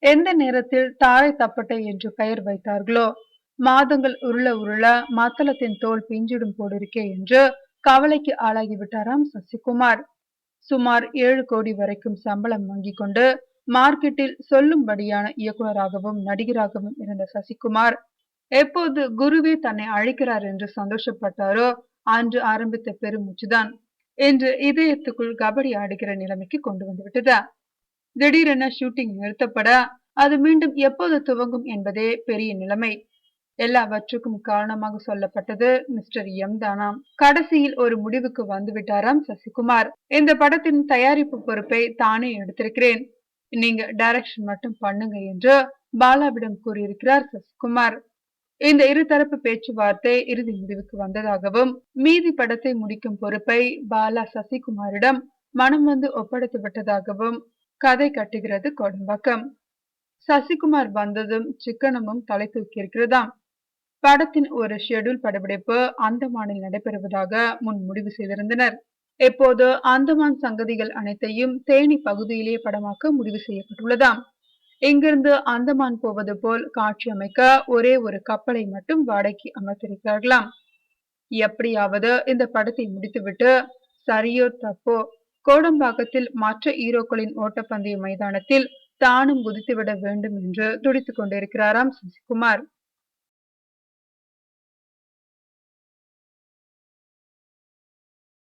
எந்த நேரத்தில் தாரை தப்பட்டை என்று பெயர் வைத்தார்களோ, மாதங்கள் உருள உருள மத்தளத்தின் தோல் பிஞ்சிடும் போலிருக்கே என்று கவலைக்கு ஆளாகிவிட்டாராம் சசிகுமார். சுமார் 7 கோடி வரைக்கும் சம்பளம் வாங்கிக் கொண்டு மார்க்கெட்டில் சொல்லும்படியான இயக்குனராகவும் நடிகராகவும் இருந்த சசிகுமார் எப்போது குருவே தன்னை அழைக்கிறார் என்று சந்தோஷப்பட்டாரோ அன்று ஆரம்பித்த பெருமூச்சுதான் இன்று இதயத்துக்குள் கபடி ஆடுகிற நிலைமைக்கு கொண்டு வந்து விட்டது. திடீரென ஷூட்டிங் நிறுத்தப்பட அது மீண்டும் எப்போது துவங்கும் என்பதே பெரிய நிலைமை. எல்லாவற்றுக்கும் காரணமாக சொல்லப்பட்டது மிஸ்டர் எம் தானாம். கடைசியில் ஒரு முடிவுக்கு வந்து விட்டாராம் சசிகுமார். இந்த படத்தின் தயாரிப்பு பொறுப்பை தானே எடுத்திருக்கிறேன், நீங்க டைரக்ஷன் மட்டும் பண்ணுங்க என்று பாலாவிடம் கூறியிருக்கிறார் சசிகுமார். இந்த இருதரப்பு பேச்சுவார்த்தை இறுதி முடிவுக்கு வந்ததாகவும் மீதி படத்தை முடிக்கும் பொறுப்பை பாலா சசிகுமாரிடம் மனம் வந்து ஒப்படைத்து விட்டதாகவும் கதை கட்டுகிறது கோடம்பாக்கம். சசிகுமார் வந்ததும் சிக்கனமும் தலை தூக்கி இருக்கிறதாம். படத்தின் ஒரு ஷெட்யூல் படப்பிடிப்பு அந்தமானில் நடைபெறுவதாக முன் முடிவு செய்திருந்தனர். இப்போது அந்தமான் சங்கதிகள் அனைத்தையும் தேனி பகுதியிலே படமாக்க முடிவு செய்யப்பட்டுள்ளதாம். இங்கிருந்து அந்தமான் போவது போல் காட்சி அமைக்க ஒரே ஒரு கப்பலை மட்டும் வாடகைக்கு அமர்த்திருக்கிறார்களாம். எப்படியாவது இந்த படத்தை முடித்துவிட்டு சரியோ தப்போ கோடம்பாக்கத்தில் மற்ற ஹீரோக்களின் ஓட்டப்பந்தய மைதானத்தில் தானும் குதித்துவிட வேண்டும் என்று துடித்துக் கொண்டிருக்கிறாராம் சசிகுமார்.